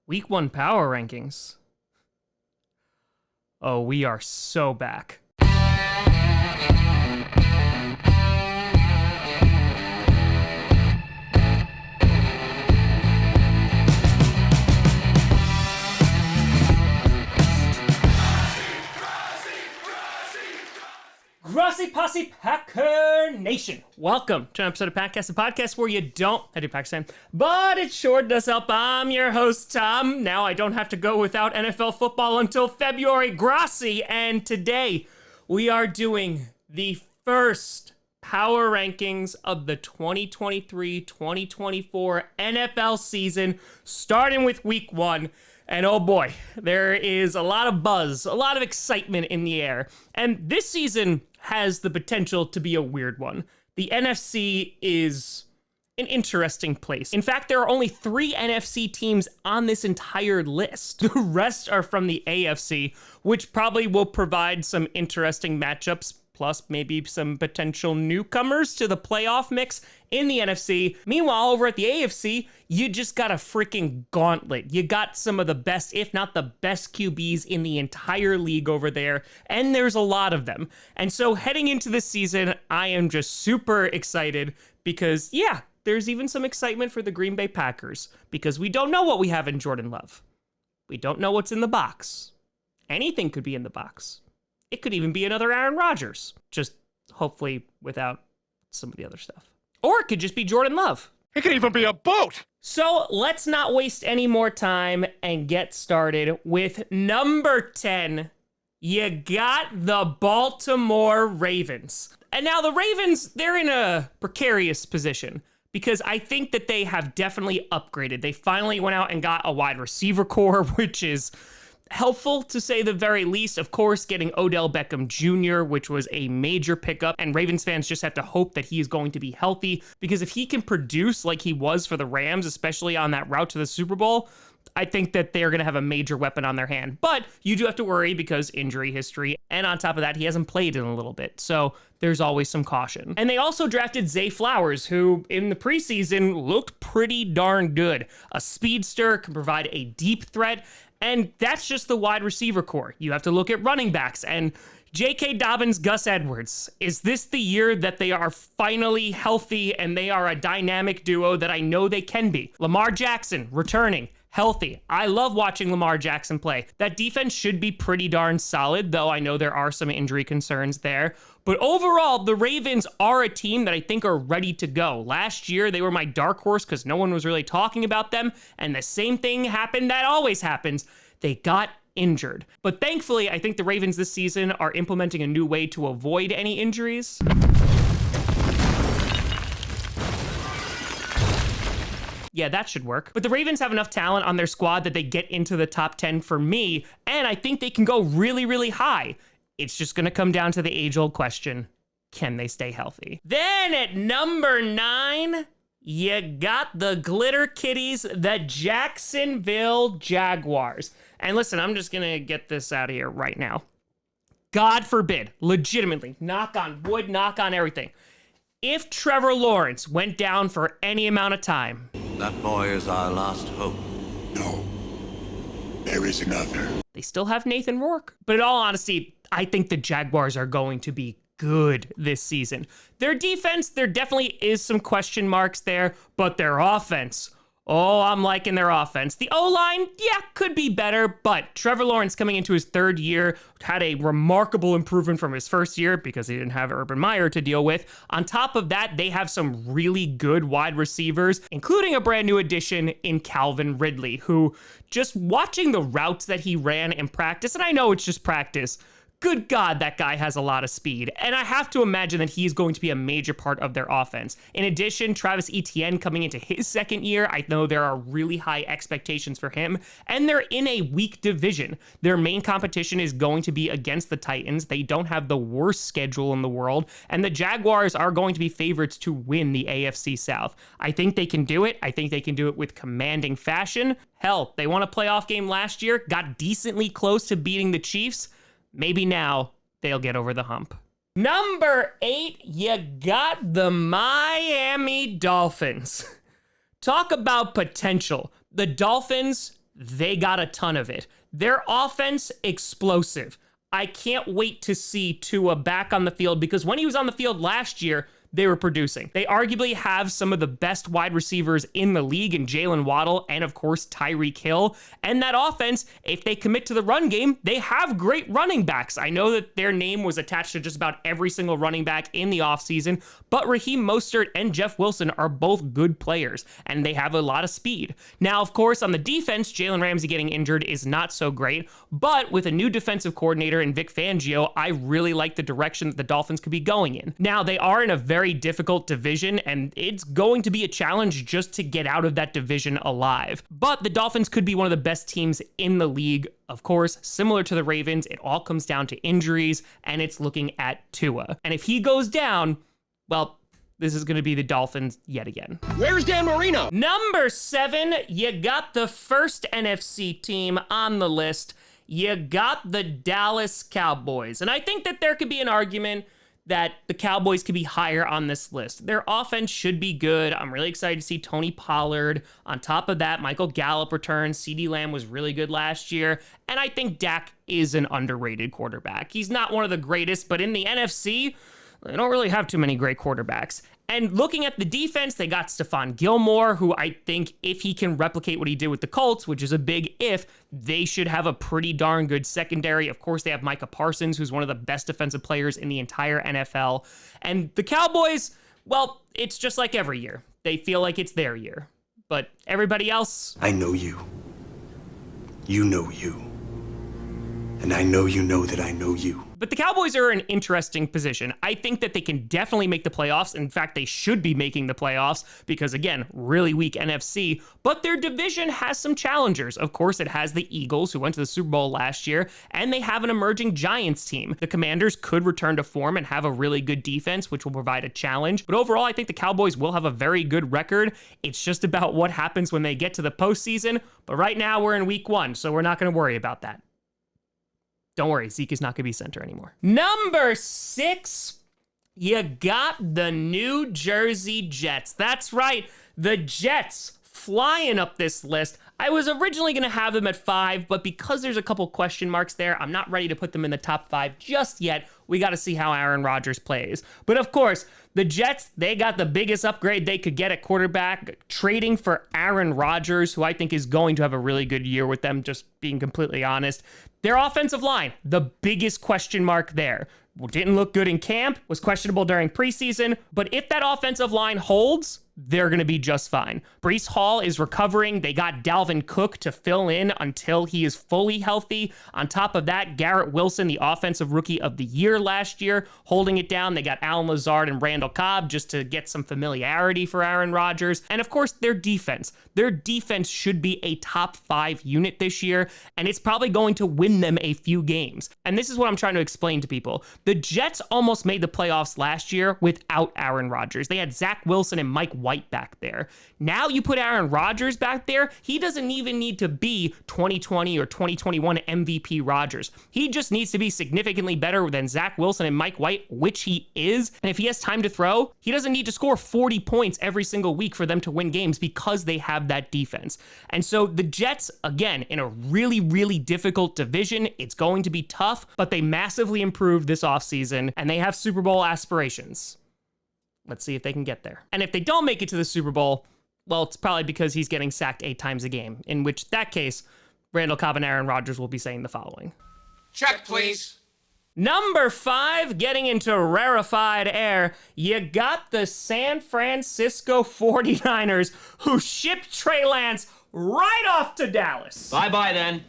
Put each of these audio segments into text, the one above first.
Week 1 power rankings. Oh, we are so back. Grossi Posse Packer Nation. Welcome to an episode of Packcast, a podcast where you don't have to Pakistan, but it sure does help. I'm your host, Tom. Now I don't have to go without NFL football until February. Grossi, and today we are doing the first power rankings of the 2023-2024 NFL season, starting with week 1. And oh boy, there is a lot of buzz, a lot of excitement in the air. And this season has the potential to be a weird one. The NFC is an interesting place. In fact, there are only 3 NFC teams on this entire list. The rest are from the AFC, which probably will provide some interesting matchups, plus maybe some potential newcomers to the playoff mix in the NFC. Meanwhile, over at the AFC, you just got a freaking gauntlet. You got some of the best, if not the best QBs in the entire league over there, and there's a lot of them. And so heading into this season, I am just super excited because, yeah, there's even some excitement for the Green Bay Packers because we don't know what we have in Jordan Love. We don't know what's in the box. Anything could be in the box. It could even be another Aaron Rodgers, just hopefully without some of the other stuff. Or it could just be Jordan Love. It could even be a boat. So let's not waste any more time and get started with number 10. You got the Baltimore Ravens. And now the Ravens, they're in a precarious position because I think that they have definitely upgraded. They finally went out and got a wide receiver core, which is helpful to say the very least. Of course, getting Odell Beckham Jr., which was a major pickup, and Ravens fans just have to hope that he is going to be healthy, because if he can produce like he was for the Rams, especially on that route to the Super Bowl, I think that they're going to have a major weapon on their hand. But you do have to worry because injury history, and on top of that, he hasn't played in a little bit, so there's always some caution. And they also drafted Zay Flowers, who in the preseason looked pretty darn good. A speedster, can provide a deep threat, and that's just the wide receiver core. You have to look at running backs and J.K. Dobbins, Gus Edwards. Is this the year that they are finally healthy and they are a dynamic duo that I know they can be? Lamar Jackson, returning, healthy. I love watching Lamar Jackson play. That defense should be pretty darn solid, though I know there are some injury concerns there. But overall, the Ravens are a team that I think are ready to go. Last year, they were my dark horse because no one was really talking about them. And the same thing happened that always happens. They got injured. But thankfully, I think the Ravens this season are implementing a new way to avoid any injuries. Yeah, that should work. But the Ravens have enough talent on their squad that they get into the top 10 for me, and I think they can go really, really high. It's just gonna come down to the age-old question, can they stay healthy? Then at number 9, you got the Glitter Kitties, the Jacksonville Jaguars. And listen, I'm just gonna get this out of here right now. God forbid, legitimately, knock on wood, knock on everything. If Trevor Lawrence went down for any amount of time, that boy is our last hope. No, there is another. They still have Nathan Rourke. But in all honesty, I think the Jaguars are going to be good this season. Their defense, there definitely is some question marks there, but their offense, oh, I'm liking their offense. The O-line, yeah, could be better, but Trevor Lawrence coming into his 3rd year had a remarkable improvement from his 1st year because he didn't have Urban Meyer to deal with. On top of that, they have some really good wide receivers, including a brand new addition in Calvin Ridley, who just watching the routes that he ran in practice, and I know it's just practice, good God, that guy has a lot of speed. And I have to imagine that he's going to be a major part of their offense. In addition, Travis Etienne coming into his 2nd year, I know there are really high expectations for him. And they're in a weak division. Their main competition is going to be against the Titans. They don't have the worst schedule in the world. And the Jaguars are going to be favorites to win the AFC South. I think they can do it. I think they can do it with commanding fashion. Hell, they won a playoff game last year, got decently close to beating the Chiefs. Maybe now they'll get over the hump. Number 8, you got the Miami Dolphins. Talk about potential. The Dolphins they got a ton of it. Their offense, explosive. I can't wait to see Tua back on the field because when he was on the field last year, they were producing. They arguably have some of the best wide receivers in the league in Jalen Waddle and, of course, Tyreek Hill. And that offense, if they commit to the run game, they have great running backs. I know that their name was attached to just about every single running back in the offseason, but Raheem Mostert and Jeff Wilson are both good players, and they have a lot of speed. Now, of course, on the defense, Jalen Ramsey getting injured is not so great, but with a new defensive coordinator in Vic Fangio, I really like the direction that the Dolphins could be going in. Now, they are in a very difficult division, and it's going to be a challenge just to get out of that division alive. But the Dolphins could be one of the best teams in the league. Of course, similar to the Ravens, it all comes down to injuries, and it's looking at Tua. And if he goes down, well, this is going to be the Dolphins yet again. Where's Dan Marino? Number 7, you got the first NFC team on the list. You got the Dallas Cowboys. And I think that there could be an argument that the Cowboys could be higher on this list. Their offense should be good. I'm really excited to see Tony Pollard. On top of that, Michael Gallup returns. CeeDee Lamb was really good last year. And I think Dak is an underrated quarterback. He's not one of the greatest, but in the NFC, they don't really have too many great quarterbacks. And looking at the defense, they got Stephon Gilmore, who I think if he can replicate what he did with the Colts, which is a big if, they should have a pretty darn good secondary. Of course, they have Micah Parsons, who's one of the best defensive players in the entire NFL. And the Cowboys, well, it's just like every year. They feel like it's their year. But everybody else... I know you. You know you. And I know you know that I know you. But the Cowboys are in an interesting position. I think that they can definitely make the playoffs. In fact, they should be making the playoffs because, again, really weak NFC. But their division has some challengers. Of course, it has the Eagles, who went to the Super Bowl last year, and they have an emerging Giants team. The Commanders could return to form and have a really good defense, which will provide a challenge. But overall, I think the Cowboys will have a very good record. It's just about what happens when they get to the postseason. But right now, we're in week 1, so we're not going to worry about that. Don't worry, Zeke is not going to be center anymore. Number 6, you got the New Jersey Jets. That's right, the Jets flying up this list. I was originally going to have them at 5, but because there's a couple question marks there, I'm not ready to put them in the top 5 just yet. We got to see how Aaron Rodgers plays. But of course, the Jets, they got the biggest upgrade they could get at quarterback, trading for Aaron Rodgers, who I think is going to have a really good year with them, just being completely honest. Their offensive line, the biggest question mark there. Didn't look good in camp, was questionable during preseason, but if that offensive line holds, they're going to be just fine. Breece Hall is recovering. They got Dalvin Cook to fill in until he is fully healthy. On top of that, Garrett Wilson, the offensive rookie of the year last year, holding it down. They got Allen Lazard and Randall Cobb just to get some familiarity for Aaron Rodgers. And of course, their defense. Their defense should be a top 5 unit this year, and it's probably going to win them a few games. And this is what I'm trying to explain to people. The Jets almost made the playoffs last year without Aaron Rodgers. They had Zach Wilson and Mike White back there. Now you put Aaron Rodgers back there, he doesn't even need to be 2020 or 2021 MVP Rodgers. He just needs to be significantly better than Zach Wilson and Mike White, which he is. And if he has time to throw, he doesn't need to score 40 points every single week for them to win games because they have that defense. And so the Jets, again, in a really, really difficult division, it's going to be tough, but they massively improved this offseason and they have Super Bowl aspirations. Let's see if they can get there. And if they don't make it to the Super Bowl, well, it's probably because he's getting sacked 8 times a game, in which that case, Randall Cobb and Aaron Rodgers will be saying the following. Check, please. Number 5, getting into rarefied air, you got the San Francisco 49ers, who shipped Trey Lance right off to Dallas. Bye-bye then.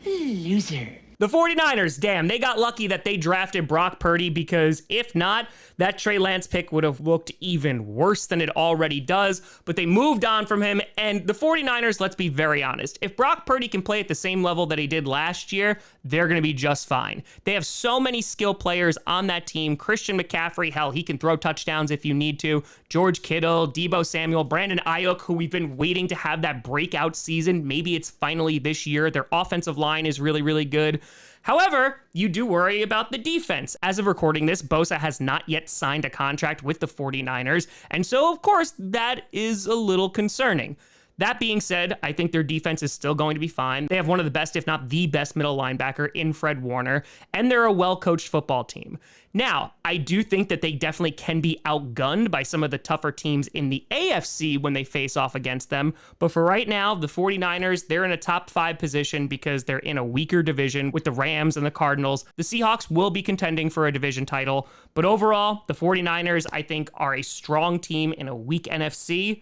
Loser. The 49ers, damn, they got lucky that they drafted Brock Purdy because if not, that Trey Lance pick would have looked even worse than it already does, but they moved on from him, and the 49ers, let's be very honest, if Brock Purdy can play at the same level that he did last year, they're going to be just fine. They have so many skill players on that team. Christian McCaffrey, hell, he can throw touchdowns if you need to. George Kittle, Deebo Samuel, Brandon Ayuk, who we've been waiting to have that breakout season. Maybe it's finally this year. Their offensive line is really, really good. However, you do worry about the defense. As of recording this, Bosa has not yet signed a contract with the 49ers, and so, of course, that is a little concerning. That being said, I think their defense is still going to be fine. They have one of the best, if not the best, middle linebacker in Fred Warner, and they're a well-coached football team. Now, I do think that they definitely can be outgunned by some of the tougher teams in the AFC when they face off against them. But for right now, the 49ers, they're in a top 5 position because they're in a weaker division with the Rams and the Cardinals. The Seahawks will be contending for a division title. But overall, the 49ers, I think, are a strong team in a weak NFC,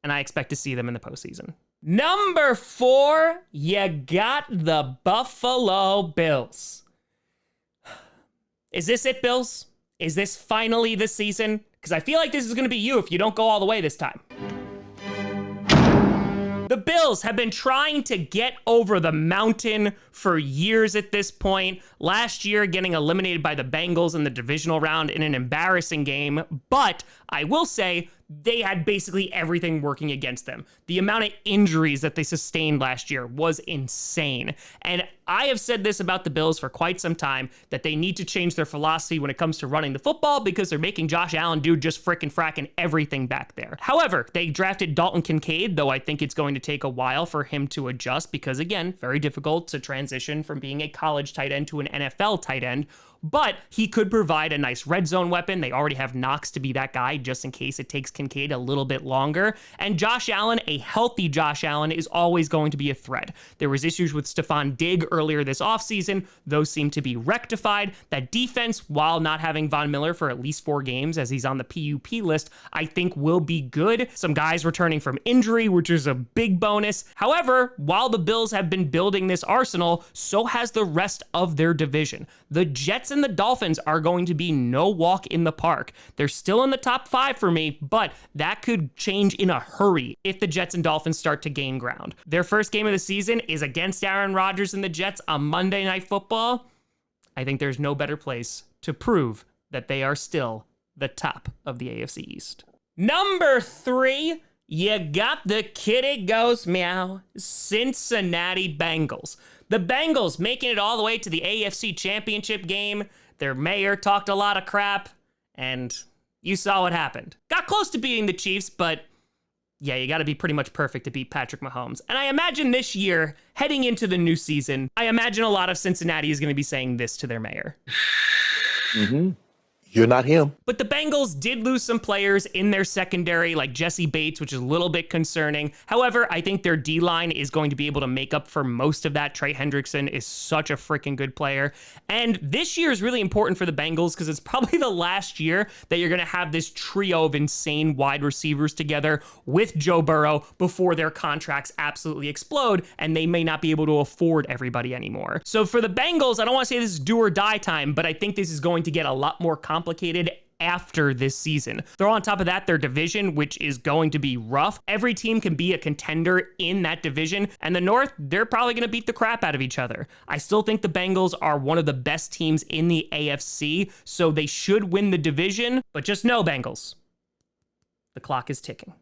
and I expect to see them in the postseason. Number 4, you got the Buffalo Bills. Is this it, Bills? Is this finally the season? Because I feel like this is going to be you if you don't go all the way this time. The Bills have been trying to get over the mountain for years at this point. Last year, getting eliminated by the Bengals in the divisional round in an embarrassing game. But I will say, they had basically everything working against them. The amount of injuries that they sustained last year was insane. And I have said this about the Bills for quite some time, that they need to change their philosophy when it comes to running the football because they're making Josh Allen do just fracking everything back there. However, they drafted Dalton Kincaid, though I think it's going to take a while for him to adjust because, again, very difficult to transition from being a college tight end to an NFL tight end. But he could provide a nice red zone weapon. They already have Knox to be that guy just in case it takes Kincaid a little bit longer. And Josh Allen, a healthy Josh Allen, is always going to be a threat. There was issues with Stephon Diggs earlier this offseason. Those seem to be rectified. That defense, while not having Von Miller for at least 4 games as he's on the PUP list, I think will be good. Some guys returning from injury, which is a big bonus. However, while the Bills have been building this arsenal, so has the rest of their division. The Jets and the Dolphins are going to be no walk in the park. They're still in the top 5 for me, but that could change in a hurry if the Jets and Dolphins start to gain ground. Their first game of the season is against Aaron Rodgers and the Jets on Monday Night Football. I think there's no better place to prove that they are still the top of the AFC East. Number 3, you got the kitty goes meow, Cincinnati Bengals. The Bengals making it all the way to the AFC Championship game. Their mayor talked a lot of crap, and you saw what happened. Got close to beating the Chiefs, but yeah, you got to be pretty much perfect to beat Patrick Mahomes. And I imagine this year, heading into the new season, I imagine a lot of Cincinnati is going to be saying this to their mayor. You're not him. But the Bengals did lose some players in their secondary, like Jesse Bates, which is a little bit concerning. However, I think their D-line is going to be able to make up for most of that. Trey Hendrickson is such a freaking good player. And this year is really important for the Bengals because it's probably the last year that you're going to have this trio of insane wide receivers together with Joe Burrow before their contracts absolutely explode and they may not be able to afford everybody anymore. So for the Bengals, I don't want to say this is do or die time, but I think this is going to get a lot more complicated after this season. Throw on top of that their division, which is going to be rough. Every team can be a contender in that division, and the North, they're probably going to beat the crap out of each other. I still think the Bengals are one of the best teams in the AFC, so they should win the division, but just know, Bengals, the clock is ticking.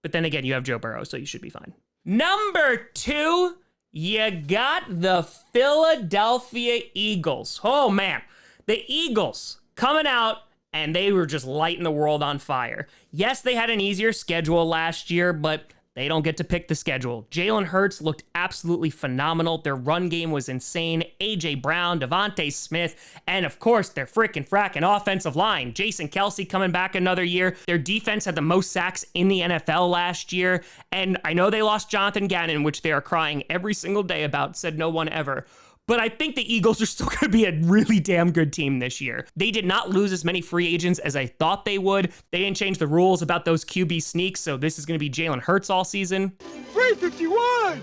But then again, you have Joe Burrow, so you should be fine. Number 2, you got the Philadelphia Eagles. Oh man, the Eagles coming out, and they were just lighting the world on fire. Yes, they had an easier schedule last year, but they don't get to pick the schedule. Jalen Hurts looked absolutely phenomenal. Their run game was insane. A.J. Brown, Devontae Smith, and of course, their frickin' offensive line. Jason Kelce coming back another year. Their defense had the most sacks in the NFL last year. And I know they lost Jonathan Gannon, which they are crying every single day about, said no one ever. But I think the Eagles are still going to be a really damn good team this year. They did not lose as many free agents as I thought they would. They didn't change the rules about those QB sneaks, so this is going to be Jalen Hurts all season. 351!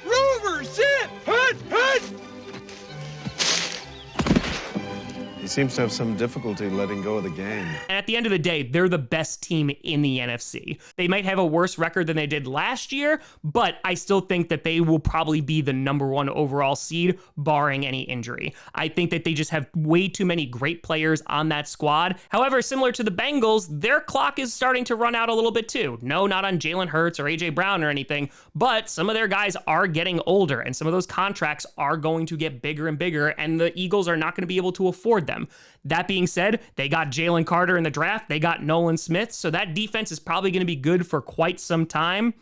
Rover, sit! Hut! He seems to have some difficulty letting go of the game. And at the end of the day, they're the best team in the NFC. They might have a worse record than they did last year, but I still think that they will probably be the number 1 overall seed, barring any injury. I think that they just have way too many great players on that squad. However, similar to the Bengals, their clock is starting to run out a little bit too. No, not on Jalen Hurts or A.J. Brown or anything, but some of their guys are getting older, and some of those contracts are going to get bigger and bigger, and the Eagles are not going to be able to afford them. That being said, they got Jalen Carter in the draft. They got Nolan Smith. So that defense is probably going to be good for quite some time.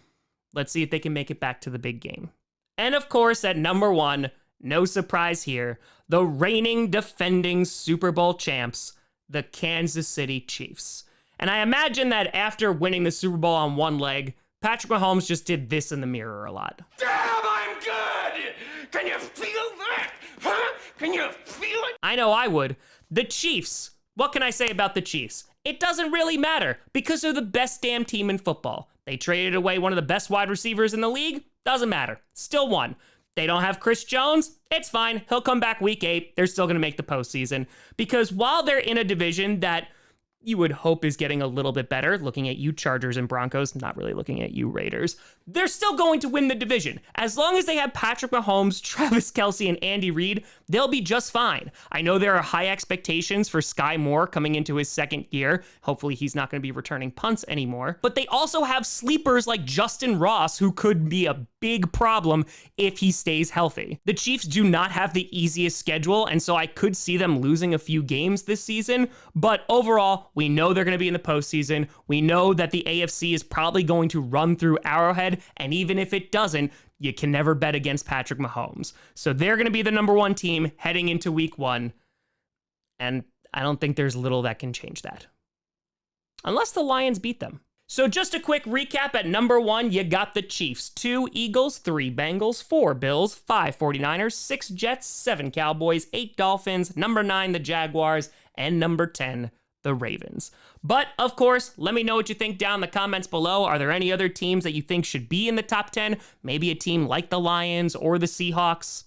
Let's see if they can make it back to the big game. And of course, at number 1, no surprise here, the reigning defending Super Bowl champs, the Kansas City Chiefs. And I imagine that after winning the Super Bowl on one leg, Patrick Mahomes just did this in the mirror a lot. Damn, I'm good! Can you feel that? Huh? Can you feel it? I know I would. The Chiefs. What can I say about the Chiefs? It doesn't really matter because they're the best damn team in football. They traded away one of the best wide receivers in the league. Doesn't matter. Still won. They don't have Chris Jones. It's fine. He'll come back week 8. They're still going to make the postseason because while they're in a division that you would hope is getting a little bit better, looking at you Chargers and Broncos, not really looking at you Raiders, they're still going to win the division. As long as they have Patrick Mahomes, Travis Kelce, and Andy Reid, they'll be just fine. I know there are high expectations for Sky Moore coming into his second year. Hopefully he's not going to be returning punts anymore. But they also have sleepers like Justin Ross, who could be a big problem if he stays healthy. The Chiefs do not have the easiest schedule, and so I could see them losing a few games this season. But overall, we know they're going to be in the postseason. We know that the AFC is probably going to run through Arrowhead, and even if it doesn't, you can never bet against Patrick Mahomes. So they're going to be the number 1 team heading into week 1, and I don't think there's little that can change that. Unless the Lions beat them. So just a quick recap at number 1, you got the Chiefs, 2 Eagles, 3 Bengals, 4 Bills, 5 49ers, 6 Jets, 7 Cowboys, 8 Dolphins, number 9, the Jaguars, and number 10, the Ravens. But of course, let me know what you think down in the comments below. Are there any other teams that you think should be in the top 10? Maybe a team like the Lions or the Seahawks?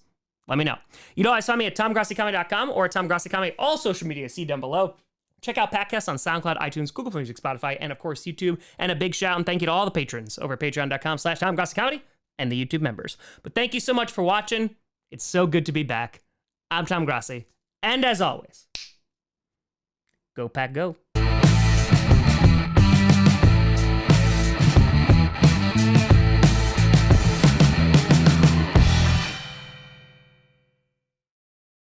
Let me know. You know, find me at TomGrossiComedy.com or at TomGrossiComedy, all social media, see down below. Check out podcasts on SoundCloud, iTunes, Google Play Music, Spotify, and of course, YouTube. And a big shout and thank you to all the patrons over at patreon.com/TomGrossiComedy and the YouTube members. But thank you so much for watching. It's so good to be back. I'm Tom Grossi. And as always, go Pack Go.